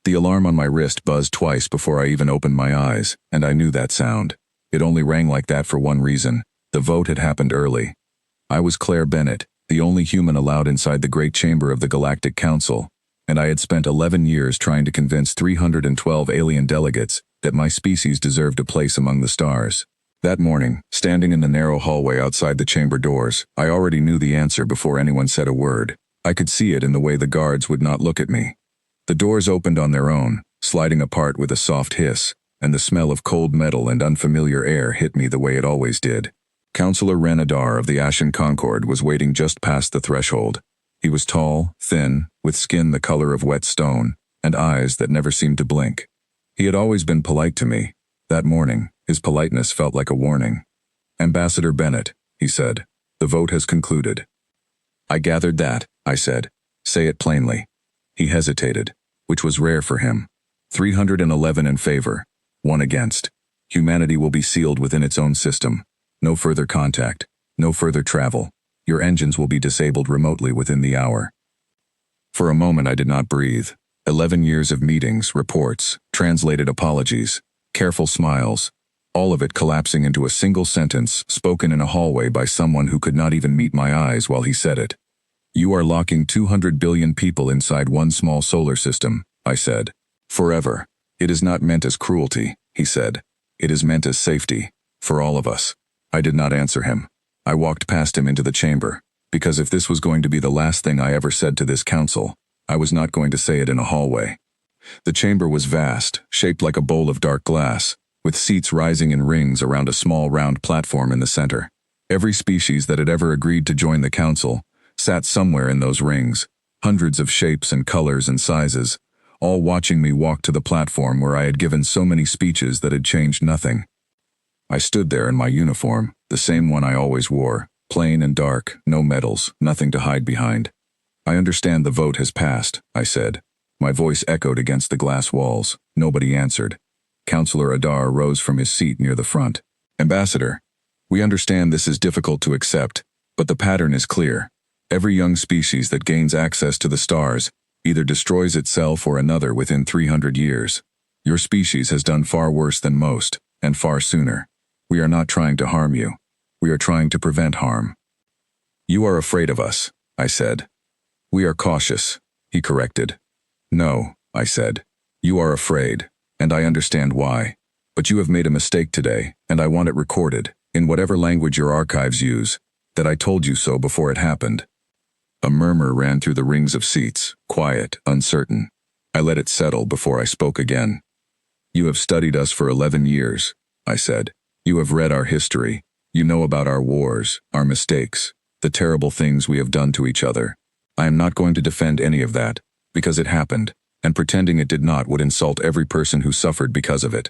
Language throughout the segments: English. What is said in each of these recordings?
The alarm on my wrist buzzed twice before I even opened my eyes, and I knew that sound. It only rang like that for one reason. The vote had happened early. I was Claire Bennett, the only human allowed inside the great chamber of the Galactic Council, and I had spent 11 years trying to convince 312 alien delegates that my species deserved a place among the stars. That morning, standing in the narrow hallway outside the chamber doors, I already knew the answer before anyone said a word. I could see it in the way the guards would not look at me. The doors opened on their own, sliding apart with a soft hiss, and the smell of cold metal and unfamiliar air hit me the way it always did. Counselor Renadar of the Ashen Concord was waiting just past the threshold. He was tall, thin, with skin the color of wet stone, and eyes that never seemed to blink. He had always been polite to me. That morning, his politeness felt like a warning. "Ambassador Bennett," he said, "the vote has concluded." "I gathered that," I said. "Say it plainly." He hesitated, which was rare for him. 311 in favor, 1 against. Humanity will be sealed within its own system. No further contact, no further travel. Your engines will be disabled remotely within the hour. For a moment I did not breathe. 11 years of meetings, reports, translated apologies, careful smiles, all of it collapsing into a single sentence spoken in a hallway by someone who could not even meet my eyes while he said it. "You are locking 200 billion people inside one small solar system," I said. "Forever. It is not meant as cruelty," he said. "It is meant as safety, for all of us." I did not answer him. I walked past him into the chamber, because if this was going to be the last thing I ever said to this council, I was not going to say it in a hallway. The chamber was vast, shaped like a bowl of dark glass, with seats rising in rings around a small round platform in the center. Every species that had ever agreed to join the council sat somewhere in those rings, hundreds of shapes and colors and sizes, all watching me walk to the platform where I had given so many speeches that had changed nothing. I stood there in my uniform, the same one I always wore, plain and dark, no medals, nothing to hide behind. "I understand the vote has passed," I said. My voice echoed against the glass walls. Nobody answered. Counselor Adar rose from his seat near the front. "Ambassador, we understand this is difficult to accept, but the pattern is clear. Every young species that gains access to the stars either destroys itself or another within 300 years. Your species has done far worse than most, and far sooner. We are not trying to harm you. We are trying to prevent harm." "You are afraid of us," I said. "We are cautious," he corrected. "No," I said. "You are afraid, and I understand why. But you have made a mistake today, and I want it recorded, in whatever language your archives use, that I told you so before it happened." A murmur ran through the rings of seats, quiet, uncertain. I let it settle before I spoke again. "You have studied us for 11 years, I said. "You have read our history. You know about our wars, our mistakes, the terrible things we have done to each other. I am not going to defend any of that, because it happened, and pretending it did not would insult every person who suffered because of it."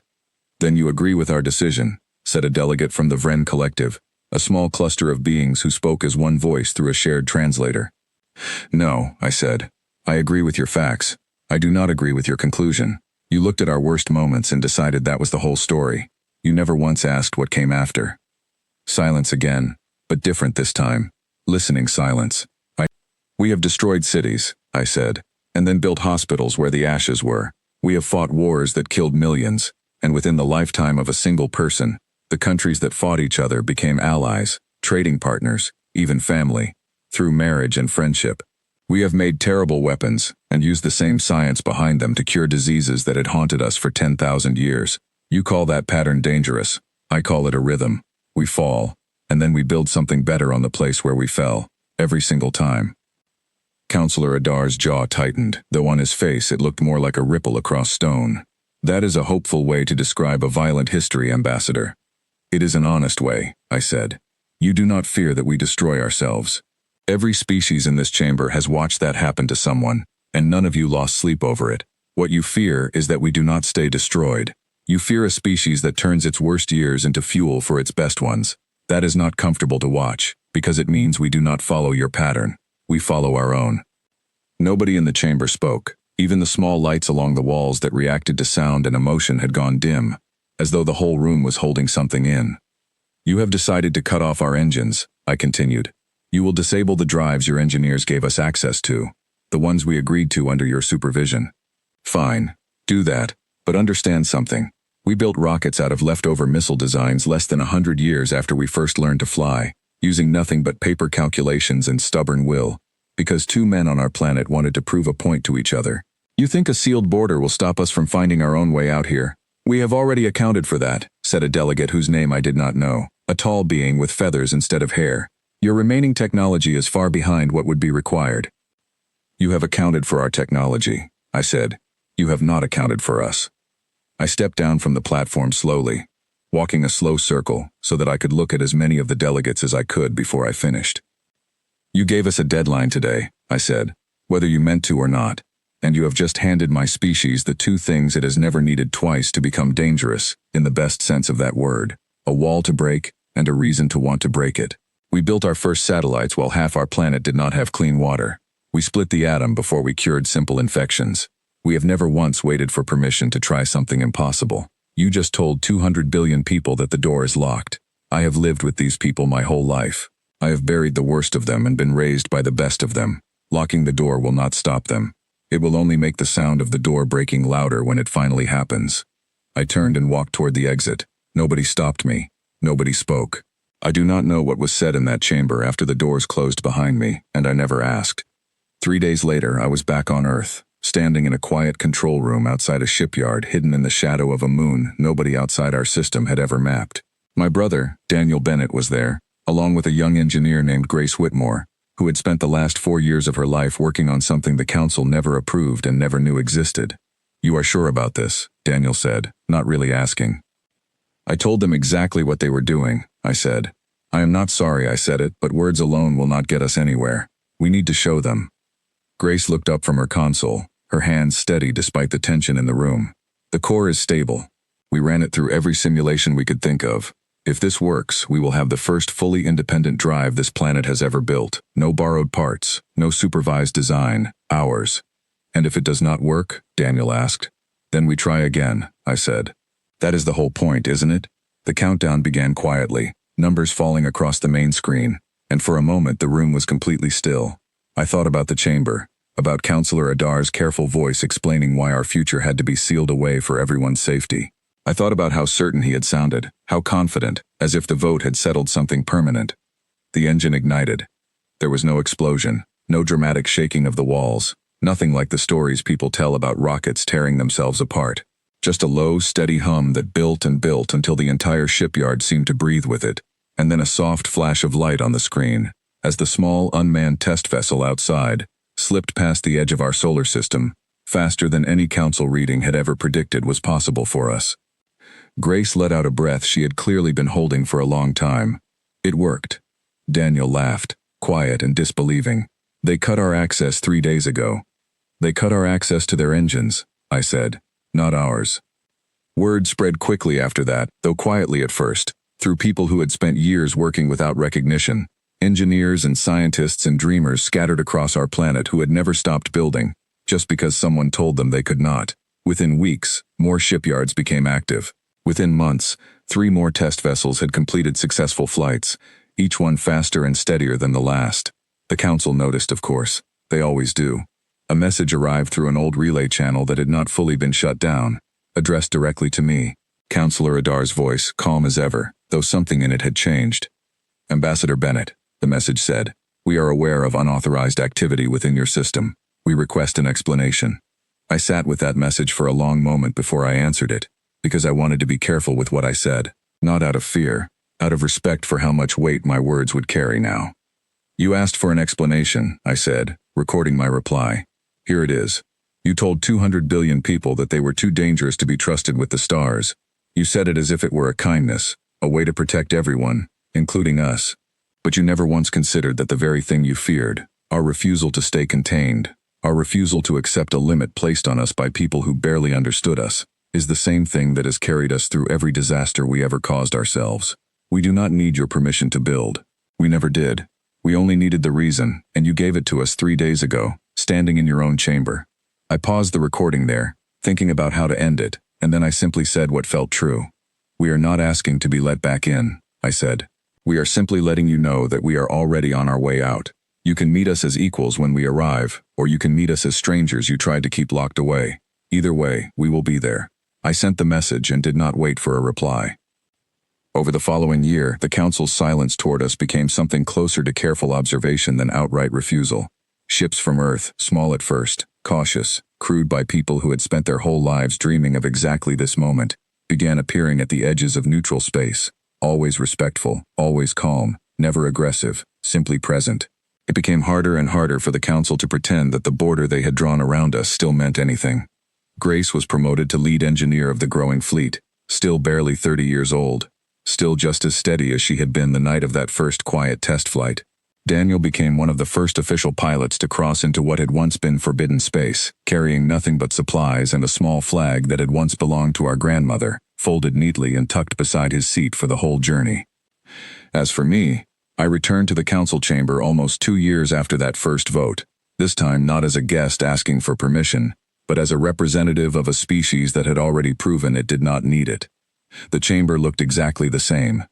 "Then you agree with our decision," said a delegate from the Vren Collective, a small cluster of beings who spoke as one voice through a shared translator. "No," I said. "I agree with your facts. I do not agree with your conclusion. You looked at our worst moments and decided that was the whole story. You never once asked what came after." Silence again, but different this time. Listening silence. "We have destroyed cities," I said, "and then built hospitals where the ashes were. We have fought wars that killed millions, and within the lifetime of a single person, the countries that fought each other became allies, trading partners, even family, through marriage and friendship. We have made terrible weapons, and used the same science behind them to cure diseases that had haunted us for 10,000 years. You call that pattern dangerous. I call it a rhythm. We fall, and then we build something better on the place where we fell, every single time." Counselor Adar's jaw tightened, though on his face it looked more like a ripple across stone. "That is a hopeful way to describe a violent history, Ambassador." "It is an honest way," I said. "You do not fear that we destroy ourselves. Every species in this chamber has watched that happen to someone, and none of you lost sleep over it. What you fear is that we do not stay destroyed. You fear a species that turns its worst years into fuel for its best ones. That is not comfortable to watch, because it means we do not follow your pattern. We follow our own." Nobody in the chamber spoke. Even the small lights along the walls that reacted to sound and emotion had gone dim, as though the whole room was holding something in. "You have decided to cut off our engines," I continued. "You will disable the drives your engineers gave us access to, the ones we agreed to under your supervision. Fine, Do that, but understand something. We built rockets out of leftover missile designs less than 100 years after we first learned to fly, using nothing but paper calculations and stubborn will, because two men on our planet wanted to prove a point to each other. You think a sealed border will stop us from finding our own way out here? We have already accounted for that, said a delegate whose name I did not know, a tall being with feathers instead of hair. Your remaining technology is far behind what would be required. You have accounted for our technology, I said. You have not accounted for us. I stepped down from the platform slowly, walking a slow circle so that I could look at as many of the delegates as I could before I finished. You gave us a deadline today, I said, whether you meant to or not, and you have just handed my species the two things it has never needed twice to become dangerous, in the best sense of that word, a wall to break and a reason to want to break it. We built our first satellites while half our planet did not have clean water. We split the atom before we cured simple infections. We have never once waited for permission to try something impossible. You just told 200 billion people that the door is locked. I have lived with these people my whole life. I have buried the worst of them and been raised by the best of them. Locking the door will not stop them. It will only make the sound of the door breaking louder when it finally happens. I turned and walked toward the exit. Nobody stopped me. Nobody spoke. I do not know what was said in that chamber after the doors closed behind me, and I never asked. 3 days later, I was back on Earth, standing in a quiet control room outside a shipyard hidden in the shadow of a moon nobody outside our system had ever mapped. My brother, Daniel Bennett, was there, along with a young engineer named Grace Whitmore, who had spent the last 4 years of her life working on something the council never approved and never knew existed. You are sure about this, Daniel said, not really asking. I told them exactly what they were doing, I said. I am not sorry I said it, but words alone will not get us anywhere. We need to show them. Grace looked up from her console, her hands steady despite the tension in the room. The core is stable. We ran it through every simulation we could think of. If this works, we will have the first fully independent drive this planet has ever built. No borrowed parts, no supervised design, ours. And if it does not work, Daniel asked. Then we try again, I said. That is the whole point, isn't it? The countdown began quietly, numbers falling across the main screen, and for a moment the room was completely still. I thought about the chamber, about Counselor Adar's careful voice explaining why our future had to be sealed away for everyone's safety. I thought about how certain he had sounded, how confident, as if the vote had settled something permanent. The engine ignited. There was no explosion, no dramatic shaking of the walls, nothing like the stories people tell about rockets tearing themselves apart. Just a low, steady hum that built and built until the entire shipyard seemed to breathe with it, and then a soft flash of light on the screen, as the small, unmanned test vessel outside slipped past the edge of our solar system, faster than any council reading had ever predicted was possible for us. Grace let out a breath she had clearly been holding for a long time. It worked. Daniel laughed, quiet and disbelieving. They cut our access 3 days ago. They cut our access to their engines, I said, not ours. Word spread quickly after that, though quietly at first, through people who had spent years working without recognition. Engineers and scientists and dreamers scattered across our planet who had never stopped building, just because someone told them they could not. Within weeks, more shipyards became active. Within months, 3 more test vessels had completed successful flights, each one faster and steadier than the last. The council noticed, of course. They always do. A message arrived through an old relay channel that had not fully been shut down, addressed directly to me. Counselor Adar's voice, calm as ever, though something in it had changed. Ambassador Bennett, the message said, we are aware of unauthorized activity within your system. We request an explanation. I sat with that message for a long moment before I answered it, because I wanted to be careful with what I said, not out of fear, out of respect for how much weight my words would carry now. You asked for an explanation, I said, recording my reply. Here it is. You told 200 billion people that they were too dangerous to be trusted with the stars. You said it as if it were a kindness, a way to protect everyone, including us. But you never once considered that the very thing you feared, our refusal to stay contained, our refusal to accept a limit placed on us by people who barely understood us, is the same thing that has carried us through every disaster we ever caused ourselves. We do not need your permission to build. We never did. We only needed the reason, and you gave it to us 3 days ago, standing in your own chamber. I paused the recording there, thinking about how to end it, and then I simply said what felt true. We are not asking to be let back in, I said. We are simply letting you know that we are already on our way out. You can meet us as equals when we arrive, or you can meet us as strangers you tried to keep locked away. Either way, we will be there. I sent the message and did not wait for a reply. Over the following year, the council's silence toward us became something closer to careful observation than outright refusal. Ships from Earth, small at first, cautious, crewed by people who had spent their whole lives dreaming of exactly this moment, began appearing at the edges of neutral space, always respectful, always calm, never aggressive, simply present. It became harder and harder for the council to pretend that the border they had drawn around us still meant anything. Grace was promoted to lead engineer of the growing fleet, still barely 30 years old, still just as steady as she had been the night of that first quiet test flight. Daniel became one of the first official pilots to cross into what had once been forbidden space, carrying nothing but supplies and a small flag that had once belonged to our grandmother, folded neatly and tucked beside his seat for the whole journey. As for me, I returned to the council chamber almost 2 years after that first vote, this time not as a guest asking for permission, but as a representative of a species that had already proven it did not need it. The chamber looked exactly the same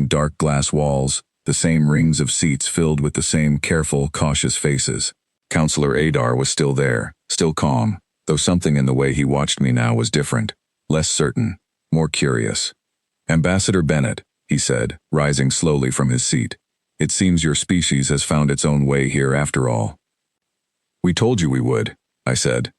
dark glass walls, the same rings of seats filled with the same careful, cautious faces. Counselor Adar was still there, still calm, though something in the way he watched me now was different, less certain, more curious. "Ambassador Bennett," he said, rising slowly from his seat, "it seems your species has found its own way here after all." "We told you we would," I said.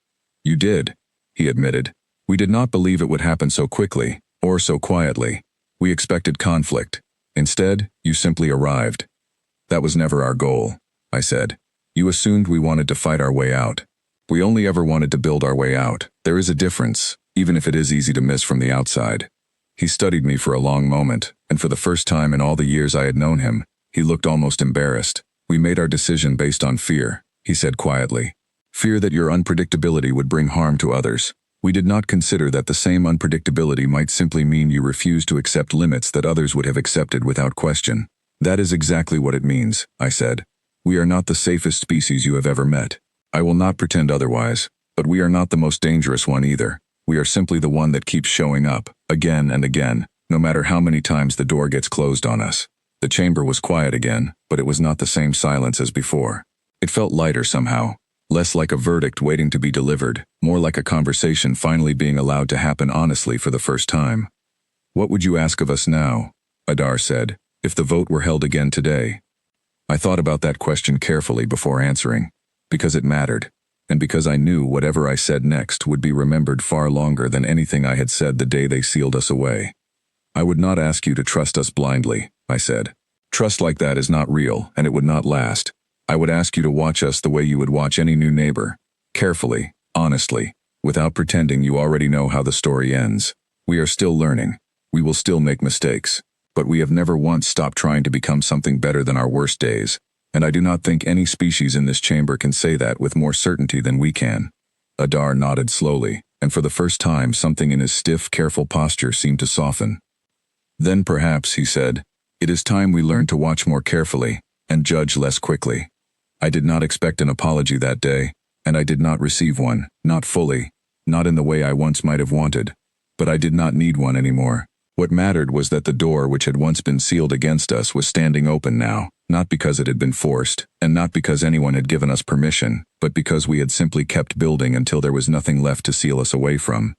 "You did," he admitted. "We did not believe it would happen so quickly, or so quietly. We expected conflict. Instead, you simply arrived." "That was never our goal," I said. "You assumed we wanted to fight our way out. We only ever wanted to build our way out. There is a difference, even if it is easy to miss from the outside." He studied me for a long moment, and for the first time in all the years I had known him, he looked almost embarrassed. "We made our decision based on fear," he said quietly. "Fear that your unpredictability would bring harm to others. We did not consider that the same unpredictability might simply mean you refuse to accept limits that others would have accepted without question." "That is exactly what it means," I said. "We are not the safest species you have ever met. I will not pretend otherwise, but we are not the most dangerous one either. We are simply the one that keeps showing up, again and again, no matter how many times the door gets closed on us." The chamber was quiet again, but it was not the same silence as before. It felt lighter somehow. Less like a verdict waiting to be delivered, more like a conversation finally being allowed to happen honestly for the first time. "What would you ask of us now?" Adar said, "if the vote were held again today?" I thought about that question carefully before answering, because it mattered, and because I knew whatever I said next would be remembered far longer than anything I had said the day they sealed us away. "I would not ask you to trust us blindly," I said. "Trust like that is not real, and it would not last. I would ask you to watch us the way you would watch any new neighbor. Carefully, honestly, without pretending you already know how the story ends. We are still learning. We will still make mistakes. But we have never once stopped trying to become something better than our worst days. And I do not think any species in this chamber can say that with more certainty than we can." Adar nodded slowly, and for the first time something in his stiff, careful posture seemed to soften. "Then perhaps," he said, "it is time we learn to watch more carefully, and judge less quickly." I did not expect an apology that day, and I did not receive one, not fully, not in the way I once might have wanted. But I did not need one anymore. What mattered was that the door which had once been sealed against us was standing open now, not because it had been forced, and not because anyone had given us permission, but because we had simply kept building until there was nothing left to seal us away from.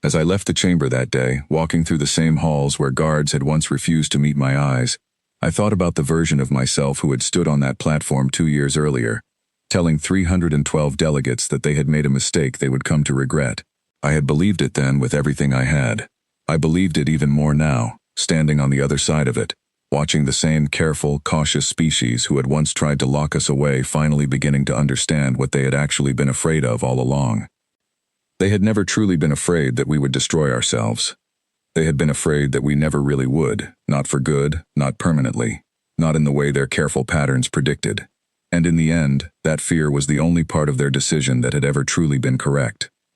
As I left the chamber that day, walking through the same halls where guards had once refused to meet my eyes, I thought about the version of myself who had stood on that platform 2 years earlier, telling 312 delegates that they had made a mistake they would come to regret. I had believed it then with everything I had. I believed it even more now, standing on the other side of it, watching the same careful, cautious species who had once tried to lock us away finally beginning to understand what they had actually been afraid of all along. They had never truly been afraid that we would destroy ourselves. They had been afraid that we never really would, not for good, not permanently, not in the way their careful patterns predicted. And in the end, that fear was the only part of their decision that had ever truly been correct.